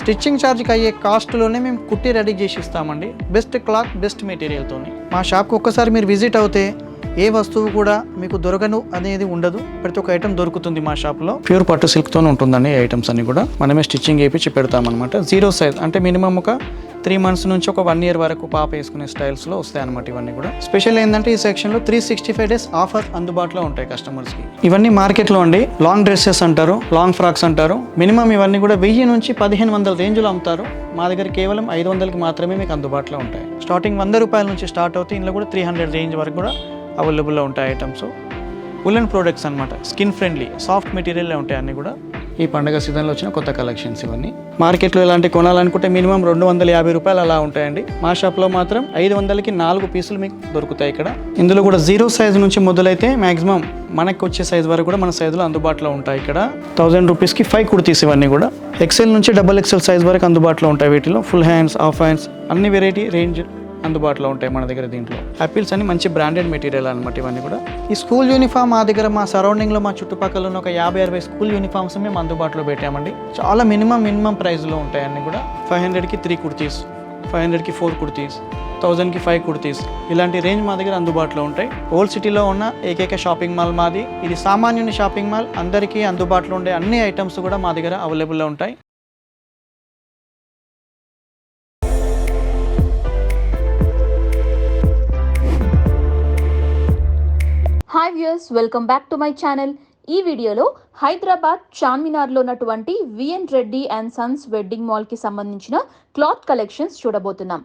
Stitching ఛార్జ్కి అయ్యే కాస్ట్లోనే మేము కుట్టి రెడీ చేసి ఇస్తామండి. బెస్ట్ క్లాత్ బెస్ట్ మెటీరియల్తో. మా షాప్కి ఒక్కసారి మీరు విజిట్ అవుతే ఏ వస్తువు కూడా మీకు దొరకను అనేది ఉండదు. ప్రతి ఒక్క ఐటమ్ దొరుకుతుంది మా షాప్లో. ప్యూర్ పట్టు సిల్క్తో ఉంటుందండి ఈ ఐటమ్స్ అన్ని కూడా. మనమే స్టిచ్చింగ్ వేయించి పెడతామన్నమాట. 0 సైజ్ అంటే మినిమం ఒక 3 months నుంచి ఒక 1 year వరకు పాప వేసుకునే స్టైల్స్లో వస్తాయి అనమాట. ఇవన్నీ కూడా స్పెషల్ ఏంటంటే ఈ సెక్షన్లో 365 days ఆఫర్ అందుబాటులో ఉంటాయి కస్టమర్స్కి. ఇవన్నీ మార్కెట్లో అండి లాంగ్ డ్రెస్సెస్ అంటారు, లాంగ్ ఫ్రాక్స్ అంటారు. మినిమం ఇవన్నీ కూడా 1000 నుంచి 1500 రేంజ్లో అమ్ముతారు. మా దగ్గర కేవలం 500కి మాత్రమే మీకు అందుబాటులో ఉంటాయి. స్టార్టింగ్ 100 రూపాయల నుంచి స్టార్ట్ అవుతాయి. ఇందులో కూడా 300 రేంజ్ వరకు కూడా అవైలబుల్లో ఉంటాయి ఐటమ్స్. ఉలెన్ ప్రోడక్ట్స్ అనమాట. స్కిన్ ఫ్రెండ్లీ సాఫ్ట్ మెటీరియల్లే ఉంటాయి అన్నీ కూడా. ఈ పండుగ సీజన్లో వచ్చిన కొత్త కలెక్షన్స్ ఇవన్నీ. మార్కెట్లో ఇలాంటి కొనాలనుకుంటే మినిమం 250 రూపాయలు అలా ఉంటాయండి. మా షాప్లో మాత్రం 500కి 4 పీసులు మీకు దొరుకుతాయి ఇక్కడ. ఇందులో కూడా 0 సైజ్ నుంచి మొదలైతే మ్యాక్సిమం మనకు వచ్చే సైజ్ వరకు కూడా మన సైజులో అందుబాటులో ఉంటాయి ఇక్కడ. 1000 రూపీస్కి 5 కుర్తీస్ ఇవన్నీ కూడా. ఎక్సెల్ నుంచి XXL సైజ్ వరకు అందుబాటులో ఉంటాయి వీటిలో. ఫుల్ హ్యాండ్స్, హాఫ్ హ్యాండ్స్ అన్ని వెరైటీ రేంజ్ అందుబాటులో ఉంటాయి మన దగ్గర. దీంట్లో యాపిల్స్ అని మంచి బ్రాండెడ్ మెటీరియల్ అనమాట ఇవన్నీ కూడా. ఈ స్కూల్ యూనిఫామ్ మా దగ్గర మా సరౌండింగ్లో మా చుట్టుపక్కల ఉన్న ఒక 50-60 స్కూల్ యూనిఫామ్స్ మేము అందుబాటులో పెట్టామండి. చాలా మినిమం ప్రైస్లో ఉంటాయి అన్నీ కూడా. 500కి 3 కుర్తీస్, 500కి 4 కుర్తీస్, 1000కి 5 కుర్తీస్ ఇలాంటి రేంజ్ మా దగ్గర అందుబాటులో ఉంటాయి. ఓల్డ్ సిటీలో ఉన్న ఏకైక షాపింగ్ మాల్ మాది. ఇది సామాన్యుని షాపింగ్ మాల్. అందరికీ అందుబాటులో ఉండే అన్ని ఐటమ్స్ కూడా మా దగ్గర అవైలబుల్లో ఉంటాయి. Hi viewers, welcome back to my channel. ఈ వీడియోలో హైదరాబాద్ చార్మినార్లో ఉన్నటువంటి VN Reddy and sons wedding మాల్కి సంబంధించిన క్లాత్ కలెక్షన్స్ చూడబోతున్నాం.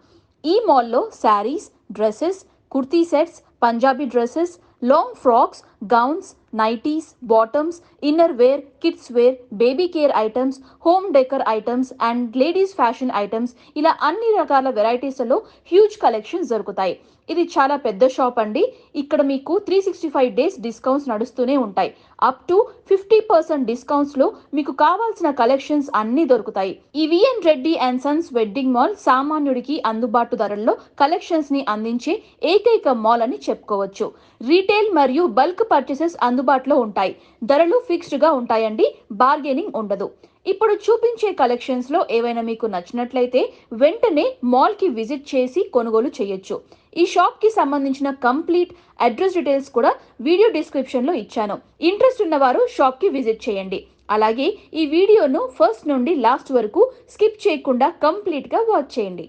ఈ మాల్లో sarees, dresses, kurti sets, Punjabi dresses, long frocks, gowns, nighties, bottoms, inner wear, kids wear, baby care items, home decor items and ladies fashion items ఇలా అన్ని రకాల వెరైటీస్లో హ్యూజ్ కలెక్షన్స్ దొరుకుతాయి. ఇది చాలా పెద్ద షాప్ అండి. ఇక్కడ మీకు 365 days డిస్కౌంట్స్ నడుస్తూనే ఉంటాయి. అప్ టు 50% డిస్కౌంట్స్లో మీకు కావాల్సిన కలెక్షన్స్ అన్నీ దొరుకుతాయి. ఈ VN Reddy and sons wedding mall సామాన్యుడికి అందుబాటు ధరల్లో కలెక్షన్స్ని అందించే ఏకైక మాల్ అని చెప్పుకోవచ్చు. రీటైల్ మరియు బల్క్ పర్చేసెస్ అందుబాటులో ఉంటాయి. ధరలు ఫిక్స్డ్గా ఉంటాయండి, బార్గెనింగ్ ఉండదు. ఇప్పుడు చూపించే కలెక్షన్స్లో ఏవైనా మీకు నచ్చినట్లయితే వెంటనే మాల్కి విజిట్ చేసి కొనుగోలు చేయొచ్చు. ఈ షాప్కి సంబంధించిన కంప్లీట్ అడ్రస్ డీటెయిల్స్ కూడా వీడియో డిస్క్రిప్షన్లో ఇచ్చాను. ఇంట్రెస్ట్ ఉన్నవారు షాప్కి విజిట్ చేయండి. అలాగే ఈ వీడియోను ఫస్ట్ నుండి లాస్ట్ వరకు స్కిప్ చేయకుండా కంప్లీట్గా వాచ్ చేయండి.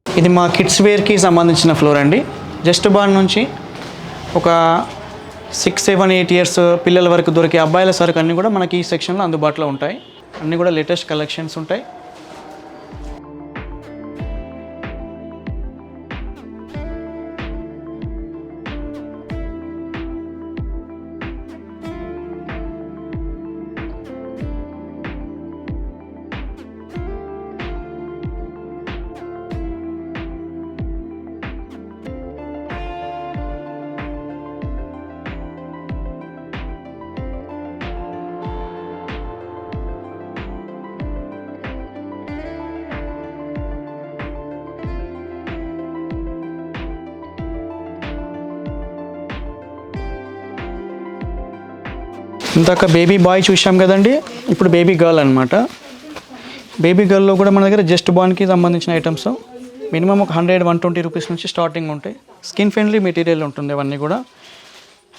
ఇది మా కిడ్స్ వేర్కి సంబంధించిన ఫ్లోర్ అండి. జస్ట్ బాన్ నుంచి ఒక 6, 7, 8 years పిల్లల వరకు దొరికే అబ్బాయిల సరుకు అన్నీ కూడా మనకి ఈ సెక్షన్లో అందుబాటులో ఉంటాయి. అన్నీ కూడా లేటెస్ట్ కలెక్షన్స్ ఉంటాయి. ఇందాక బేబీ బాయ్ చూసాం కదండి, ఇప్పుడు బేబీ గర్ల్ అనమాట. బేబీ గర్ల్లో కూడా మన దగ్గర జస్ట్ బార్న్కి సంబంధించిన ఐటమ్స్ మినిమం ఒక 100-120 రూపీస్ నుంచి స్టార్టింగ్ ఉంటాయి. స్కిన్ ఫ్రెండ్లీ మెటీరియల్ ఉంటుంది ఇవన్నీ కూడా.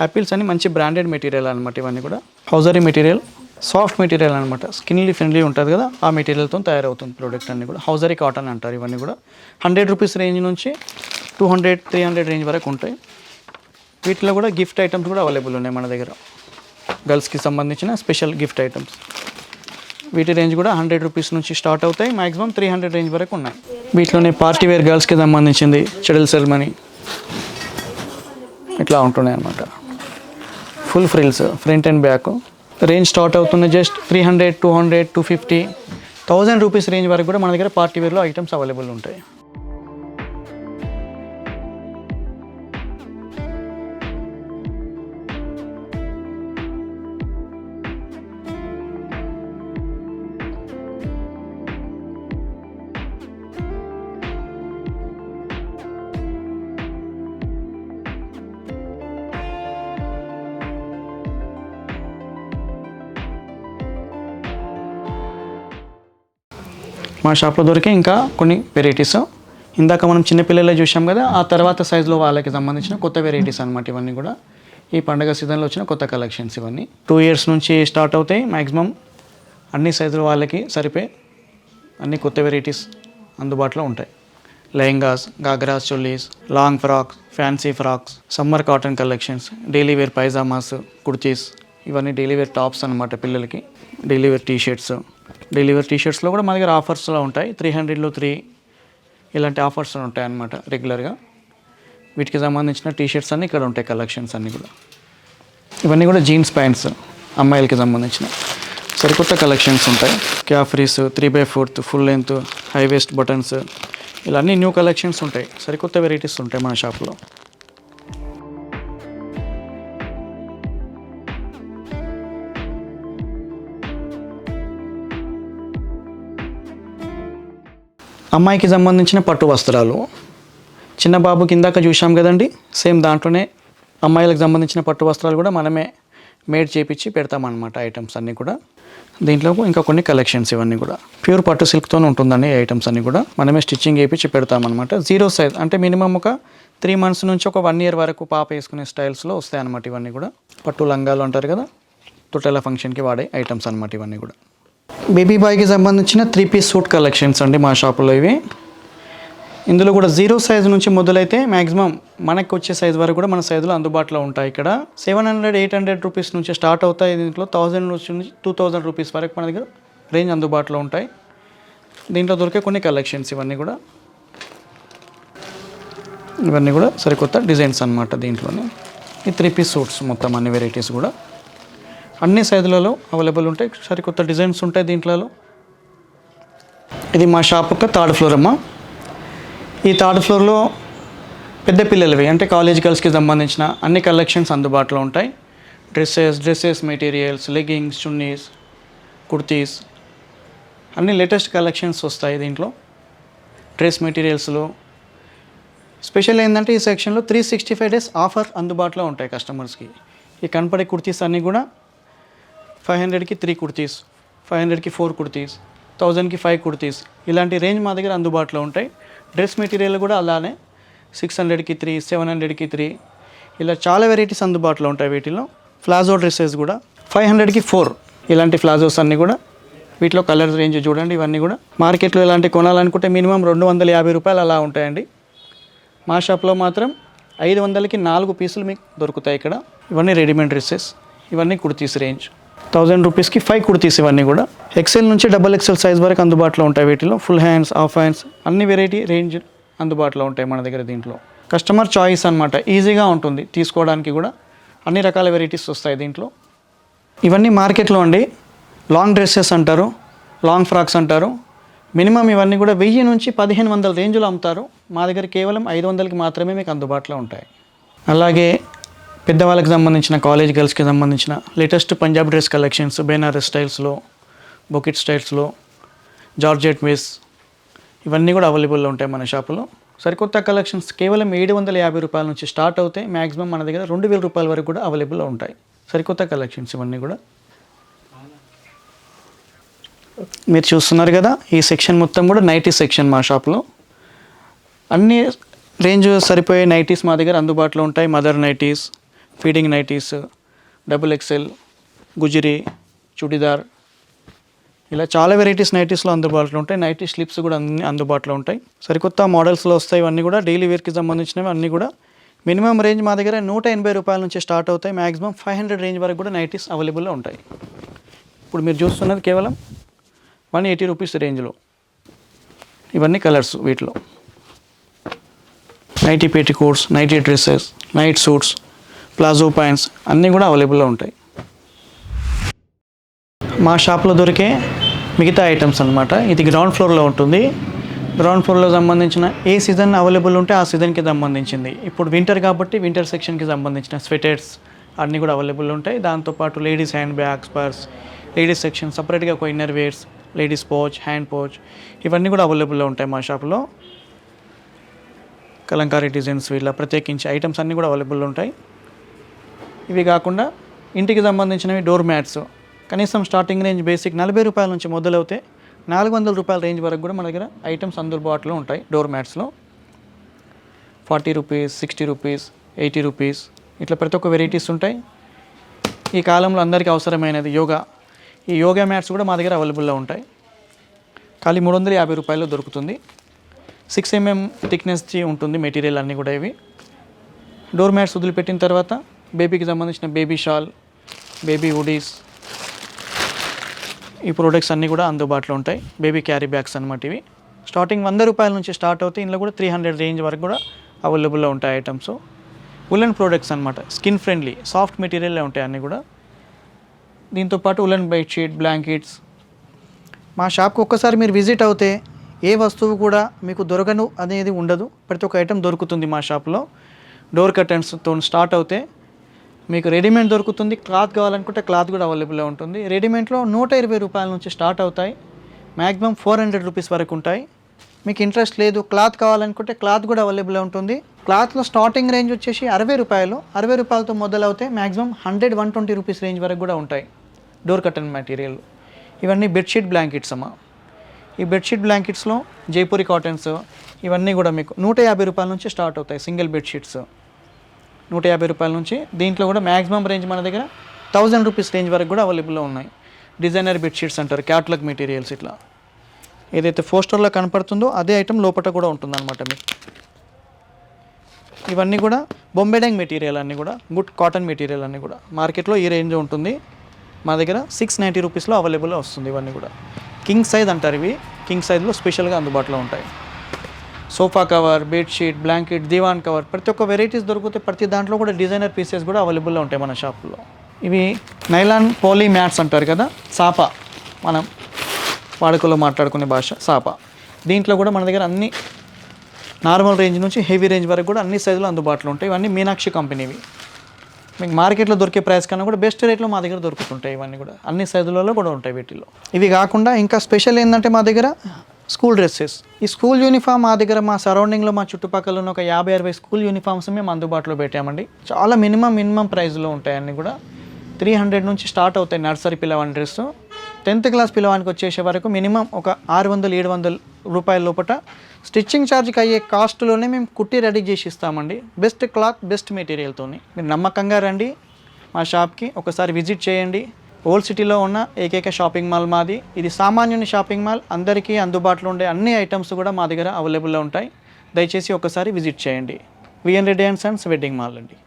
యాపిల్స్ అని మంచి బ్రాండెడ్ మెటీరియల్ అనమాట ఇవన్నీ కూడా. హౌజరీ మెటీరియల్, సాఫ్ట్ మెటీరియల్ అనమాట. స్కిన్లీ ఫ్రెండ్లీ ఉంటుంది కదా, ఆ మెటీరియల్తో తయారవుతుంది ప్రోడక్ట్ అన్నీ కూడా. హౌజరీ కాటన్ అంటారు ఇవన్నీ కూడా. 100 రూపీస్ రేంజ్ నుంచి 200-300 రేంజ్ వరకు ఉంటాయి. వీటిలో కూడా గిఫ్ట్ ఐటమ్స్ కూడా అవైలబుల్ ఉన్నాయి మన దగ్గర. గర్ల్స్కి సంబంధించిన స్పెషల్ గిఫ్ట్ ఐటమ్స్. వీటి రేంజ్ కూడా 100 రూపీస్ నుంచి స్టార్ట్ అవుతాయి. మ్యాక్సిమం 300 రేంజ్ వరకు ఉన్నాయి. వీటిలోనే పార్టీ వేర్ గర్ల్స్కి సంబంధించింది చెడల్ సెల్మనీ ఇట్లా ఉంటున్నాయి అన్నమాట. Full frills front and back. Range start అవుతుంది జస్ట్ 300, 200, 250, 1000 రూపీస్ రేంజ్ వరకు కూడా మన దగ్గర పార్టీ వేర్లో ఐటమ్స్ అవైలబుల్ ఉంటాయి. మా షాప్లో దొరికే ఇంకా కొన్ని వెరైటీస్. ఇందాక మనం చిన్నపిల్లలే చూసాం కదా, ఆ తర్వాత సైజులో వాళ్ళకి సంబంధించిన కొత్త వెరైటీస్ అనమాట ఇవన్నీ కూడా. ఈ పండగ సీజన్లో వచ్చిన కొత్త కలెక్షన్స్ ఇవన్నీ 2 years నుంచి స్టార్ట్ అవుతాయి. మ్యాక్సిమం అన్ని సైజుల వాళ్ళకి సరిపోయి అన్ని కొత్త వెరైటీస్ అందుబాటులో ఉంటాయి. Lehengas, ghagras, cholis, long frocks, fancy frocks, summer cotton collections, daily wear pyjamas, kurtis, ఇవన్నీ డైలీ వేర్ టాప్స్ అనమాట పిల్లలకి. Daily wear T shirts, daily wear టీషర్ట్స్లో కూడా మన దగ్గర ఆఫర్స్లో ఉంటాయి. 300లో 3 ఇలాంటి ఆఫర్స్ ఉంటాయి అన్నమాట రెగ్యులర్గా. వీటికి సంబంధించిన టీషర్ట్స్ అన్నీ ఇక్కడ ఉంటాయి, కలెక్షన్స్ అన్నీ కూడా. ఇవన్నీ కూడా జీన్స్ ప్యాంట్స్ అమ్మాయిలకి సంబంధించిన సరికొత్త కలెక్షన్స్ ఉంటాయి. క్యాఫ్రీస్, 3/4 full length, high waist buttons, ఇలా అన్ని న్యూ కలెక్షన్స్ ఉంటాయి. సరికొత్త వెరైటీస్ ఉంటాయి మన షాప్లో. అమ్మాయికి సంబంధించిన పట్టు వస్త్రాలు, చిన్న బాబుకి ఇందాక చూసాం కదండి, సేమ్ దాంట్లోనే అమ్మాయిలకు సంబంధించిన పట్టు వస్త్రాలు కూడా మనమే మేడ్ చేపించి పెడతామన్నమాట. ఐటమ్స్ అన్నీ కూడా దీంట్లో ఇంకా కొన్ని కలెక్షన్స్ ఇవన్నీ కూడా ప్యూర్ పట్టు సిల్క్తోనే ఉంటుందండి. ఈ ఐటమ్స్ అన్నీ కూడా మనమే స్టిచ్చింగ్ చేయించి పెడతామన్నమాట. 0 size అంటే మినిమం ఒక 3 months నుంచి ఒక 1 year వరకు పాప వేసుకునే స్టైల్స్లో వస్తాయి అన్నమాట. ఇవన్నీ కూడా పట్టు లంగాలు అంటారు కదా, తొట్టెల ఫంక్షన్కి వాడే ఐటమ్స్ అన్నమాట ఇవన్నీ కూడా. బేబీ బాయ్కి సంబంధించిన 3-piece సూట్ కలెక్షన్స్ అండి మా షాపులో ఇవి. ఇందులో కూడా 0 size నుంచి మొదలైతే మ్యాక్సిమం మనకు వచ్చే సైజ్ వరకు కూడా మన సైజులో అందుబాటులో ఉంటాయి. ఇక్కడ 700-800 రూపీస్ నుంచి స్టార్ట్ అవుతాయి. దీంట్లో 1000 నుంచి 2000 రూపీస్ వరకు మన దగ్గర రేంజ్ అందుబాటులో ఉంటాయి. దీంట్లో దొరికే కొన్ని కలెక్షన్స్ ఇవన్నీ కూడా. ఇవన్నీ కూడా సరికొత్త డిజైన్స్ అన్నమాట. దీంట్లోనే ఈ 3-piece సూట్స్ మొత్తం అన్ని వెరైటీస్ కూడా అన్ని సైజులలో అవైలబుల్ ఉంటాయి. సరికొత్త డిజైన్స్ ఉంటాయి దీంట్లో. ఇది మా షాప్ యొక్క 3rd floor అమ్మ. ఈ 3rd floorలో పెద్ద పిల్లలవి అంటే కాలేజ్ గర్ల్స్కి సంబంధించిన అన్ని కలెక్షన్స్ అందుబాటులో ఉంటాయి. Dresses materials, leggings, chunnis, kurtis, అన్ని లేటెస్ట్ కలెక్షన్స్ వస్తాయి దీంట్లో. డ్రెస్ మెటీరియల్స్లో స్పెషల్ ఏంటంటే ఈ సెక్షన్లో 365 days ఆఫర్ అందుబాటులో ఉంటాయి కస్టమర్స్కి. ఈ కనపడే కుర్తీస్ అన్నీ కూడా 500కి 3 కుర్తీస్, 500కి 4 కుర్తీస్, 1000కి 5 కుర్తీస్, ఇలాంటి రేంజ్ మా దగ్గర అందుబాటులో ఉంటాయి. డ్రెస్ మెటీరియల్ కూడా అలానే 600కి 3, 700కి 3, ఇలా చాలా వెరైటీస్ అందుబాటులో ఉంటాయి వీటిలో. ప్లాజో డ్రెస్సెస్ కూడా 500కి 4 ఇలాంటి ప్లాజోస్ అన్నీ కూడా. వీటిలో కలర్ రేంజ్ చూడండి. ఇవన్నీ కూడా మార్కెట్లో ఇలాంటి కొనాలనుకుంటే మినిమం 250 రూపాయలు అలా ఉంటాయండి. మా షాప్లో మాత్రం 500కి 4 పీసులు మీకు దొరుకుతాయి ఇక్కడ. ఇవన్నీ రెడీమేడ్ డ్రెస్సెస్, ఇవన్నీ కుర్తీస్ రేంజ్ 1000 రూపీస్కి 5 కుర్తీస్. ఇవన్నీ కూడా XL నుంచి XXL సైజ్ వరకు అందుబాటులో ఉంటాయి వీటిలో. ఫుల్ హ్యాండ్స్, హాఫ్ హ్యాండ్స్, అన్ని వెరైటీ రేంజ్ అందుబాటులో ఉంటాయి మన దగ్గర. దీంట్లో కస్టమర్ చాయిస్ అనమాట, ఈజీగా ఉంటుంది తీసుకోవడానికి కూడా. అన్ని రకాల వెరైటీస్ వస్తాయి దీంట్లో. ఇవన్నీ మార్కెట్లో అండి లాంగ్ డ్రెస్సెస్ అంటారు, లాంగ్ ఫ్రాక్స్ అంటారు. మినిమం ఇవన్నీ కూడా 1000 నుంచి 1500 రేంజ్లో అమ్ముతారు. మా దగ్గర కేవలం 500కి మాత్రమే మీకు అందుబాటులో ఉంటాయి. అలాగే పెద్దవాళ్ళకి సంబంధించిన, కాలేజ్ గర్ల్స్కి సంబంధించిన latest Punjab dress collections, Banaras స్టైల్స్లో, బొకెట్ స్టైల్స్లో, జార్జెట్ మిస్, ఇవన్నీ కూడా అవైలబుల్లో ఉంటాయి మన షాపులో. సరికొత్త కలెక్షన్స్ కేవలం 750 రూపాయల నుంచి స్టార్ట్ అవుతాయి. మ్యాక్సిమం మన దగ్గర 2000 రూపాయల వరకు కూడా అవైలబుల్లో ఉంటాయి సరికొత్త కలెక్షన్స్ ఇవన్నీ కూడా. మీరు చూస్తున్నారు కదా, ఈ సెక్షన్ మొత్తం కూడా నైటీ సెక్షన్ మా షాప్లో. అన్ని రేంజ్ సరిపోయే నైటీస్ మా దగ్గర అందుబాటులో ఉంటాయి. Mother nighties, feeding nighties, XXL, గుజిరి, చుడిదార్, ఇలా చాలా వెరైటీస్ నైటీస్లో అందుబాటులో ఉంటాయి. నైటీ స్లిప్స్ కూడా అన్ని అందుబాటులో ఉంటాయి. సరికొత్త మోడల్స్లో వస్తాయి ఇవన్నీ కూడా. డైలీ వేర్కి సంబంధించినవి అన్నీ కూడా. మినిమం రేంజ్ మా దగ్గర 180 రూపాయల నుంచి స్టార్ట్ అవుతాయి. మ్యాక్సిమం 500 రేంజ్ వరకు కూడా నైటీస్ అవైలబుల్లో ఉంటాయి. ఇప్పుడు మీరు చూస్తున్నది కేవలం 180 రూపీస్ రేంజ్లో. ఇవన్నీ కలర్స్ వీటిలో. Nightie petticoats, nightie dresses, night suits, palazzo pants అన్నీ కూడా అవైలబుల్లో ఉంటాయి. మా షాప్లో దొరికే మిగతా ఐటమ్స్ అనమాట. ఇది గ్రౌండ్ ఫ్లోర్లో ఉంటుంది. గ్రౌండ్ ఫ్లోర్లో సంబంధించిన ఏ సీజన్ అవైలబుల్ ఉంటే ఆ సీజన్కి సంబంధించింది. ఇప్పుడు వింటర్ కాబట్టి వింటర్ సెక్షన్కి సంబంధించిన స్వెటర్స్ అన్నీ కూడా అవైలబుల్ ఉంటాయి. దాంతోపాటు ladies hand bags, purse, ladies section సపరేట్గా ఒక inner wears, ladies pouch, hand pouch, ఇవన్నీ కూడా అవైలబుల్లో ఉంటాయి మా షాప్లో. కలంకారీ డిజైన్స్, ఇలా ప్రత్యేకించి ఐటమ్స్ అన్నీ కూడా అవైలబుల్లో ఉంటాయి. ఇవి కాకుండా ఇంటికి సంబంధించినవి డోర్ మ్యాట్స్ కనీసం స్టార్టింగ్ రేంజ్ బేసిక్ 40 రూపాయల నుంచి మొదలవుతే ₹400 రేంజ్ వరకు కూడా మన దగ్గర ఐటమ్స్ అందుబాటులో ఉంటాయి. డోర్ మ్యాట్స్లో ₹40, ₹60, ₹80 ఇట్లా ప్రతి ఒక్క వెరైటీస్ ఉంటాయి. ఈ కాలంలో అందరికీ అవసరమైనది యోగా, ఈ యోగా మ్యాట్స్ కూడా మా దగ్గర అవైలబుల్లో ఉంటాయి. ఖాళీ ₹350 దొరుకుతుంది. 6 mm థిక్నెస్ ఉంటుంది మెటీరియల్ అన్నీ కూడా. ఇవి డోర్ మ్యాట్స్ వదిలిపెట్టిన తర్వాత బేబీకి సంబంధించిన బేబీ షాల్, బేబీ హుడీస్, ఈ ప్రోడక్ట్స్ అన్నీ కూడా అందుబాటులో ఉంటాయి. బేబీ క్యారీ బ్యాగ్స్ అన్నమాట. ఇవి స్టార్టింగ్ ₹100 నుంచి స్టార్ట్ అవుతాయి. ఇందులో కూడా 300 రేంజ్ వరకు కూడా అవైలబుల్లో ఉంటాయి ఐటమ్స్. ఉలెన్ ప్రోడక్ట్స్ అనమాట, స్కిన్ ఫ్రెండ్లీ సాఫ్ట్ మెటీరియల్ ఉంటాయి అన్నీ కూడా. దీంతోపాటు ఉలెన్ బెడ్షీట్, బ్లాంకెట్స్. మా షాప్కి ఒక్కసారి మీరు విజిట్ అవుతే ఏ వస్తువు కూడా మీకు దొరకను అనేది ఉండదు. ప్రతి ఒక్క ఐటమ్ దొరుకుతుంది మా షాప్లో. డోర్ కర్టన్స్తో స్టార్ట్ అవుతే మీకు రెడీమేడ్ దొరుకుతుంది. క్లాత్ కావాలనుకుంటే క్లాత్ కూడా అవైలబుల్లో ఉంటుంది. రెడీమేడ్లో ₹120 నుంచి స్టార్ట్ అవుతాయి. మ్యాక్సిమం ₹400 వరకు ఉంటాయి. మీకు ఇంట్రెస్ట్ లేదు క్లాత్ కావాలనుకుంటే క్లాత్ కూడా అవైలబుల్లో ఉంటుంది. క్లాత్లో స్టార్టింగ్ రేంజ్ వచ్చేసి ₹60 మొదలవుతాయి. మ్యాక్సిమం ₹100-120 రేంజ్ వరకు కూడా ఉంటాయి డోర్ కర్టన్ మెటీరియల్. ఇవన్నీ బెడ్షీట్ బ్లాంకెట్స్ అమ్మా. ఈ బెడ్షీట్ బ్లాంకెట్స్లో జైపూరి కాటన్స్ ఇవన్నీ కూడా మీకు ₹150 నుంచి స్టార్ట్ అవుతాయి. సింగిల్ బెడ్షీట్స్ ₹150 నుంచి. దీంట్లో కూడా మ్యాక్సిమం రేంజ్ మన దగ్గర ₹1000 రేంజ్ వరకు కూడా అవైలబుల్లో ఉన్నాయి. డిజైనర్ బెడ్షీట్స్ అంటారు, క్యాట్లాగ్ మెటీరియల్స్. ఇట్లా ఏదైతే పోస్టర్లో కనపడుతుందో అదే ఐటమ్ లోపల కూడా ఉంటుందన్నమాట మీకు. ఇవన్నీ కూడా బొంబెడంగ్ మెటీరియల్ అన్నీ కూడా, గుడ్ కాటన్ మెటీరియల్ అన్నీ కూడా. మార్కెట్లో ఈ రేంజ్ ఉంటుంది. మా దగ్గర ₹690 అవైలబుల్లో వస్తుంది. ఇవన్నీ కూడా కింగ్ సైజ్ అంటారు. ఇవి కింగ్ సైజ్లో స్పెషల్గా అందుబాటులో ఉంటాయి. సోఫా కవర్, బెడ్షీట్, బ్లాంకెట్, దివాన్ కవర్ ప్రతి ఒక్క వెరైటీస్ దొరుకుతాయి. ప్రతి దాంట్లో కూడా డిజైనర్ పీసెస్ కూడా అవైలబుల్లో ఉంటాయి మన షాపులో. ఇవి నైలాన్ పాలీ మ్యాట్స్ అంటారు కదా, సాపా, మనం వాడుకలో మాట్లాడుకునే భాష సాపా. దీంట్లో కూడా మన దగ్గర అన్ని నార్మల్ రేంజ్ నుంచి హెవీ రేంజ్ వరకు కూడా అన్ని సైజులు అందుబాటులో ఉంటాయి. ఇవన్నీ మీనాక్షి కంపెనీవి. మీకు మార్కెట్లో దొరికే ప్రైస్ కన్నా కూడా బెస్ట్ రేట్లో మా దగ్గర దొరుకుతుంటాయి. ఇవన్నీ కూడా అన్ని సైజులలో కూడా ఉంటాయి వీటిలో. ఇవి కాకుండా ఇంకా స్పెషల్ ఏంటంటే మా దగ్గర స్కూల్ డ్రెస్సెస్. ఈ స్కూల్ యూనిఫామ్ మా దగ్గర మా సరౌండింగ్లో మా చుట్టుపక్కల ఉన్న ఒక 50-60 స్కూల్ యూనిఫామ్స్ మేము అందుబాటులో పెట్టామండి. చాలా మినిమం ప్రైస్లో ఉంటాయి. అన్నీ కూడా 300 నుంచి స్టార్ట్ అవుతాయి. నర్సరీ పిల్లవాని డ్రెస్ 10th క్లాస్ పిల్లవానికి వచ్చేసే వరకు మినిమం ఒక ₹600-700 లోపల స్టిచ్చింగ్ ఛార్జ్కి అయ్యే కాస్ట్లోనే మేము కుట్టి రెడీ చేసి ఇస్తామండి. బెస్ట్ క్లాత్, బెస్ట్ మెటీరియల్తో. మీరు నమ్మకంగా రండి మా షాప్కి, ఒకసారి విజిట్ చేయండి. ఓల్డ్ సిటీలో ఉన్న ఏకైక షాపింగ్ మాల్ మాది. ఇది సామాన్యుని షాపింగ్ మాల్. అందరికీ అందుబాటులో ఉండే అన్ని ఐటమ్స్ కూడా మా దగ్గర అవైలబుల్లో ఉంటాయి. దయచేసి ఒకసారి విజిట్ చేయండి. VN Reddy and sons wedding mall అండి.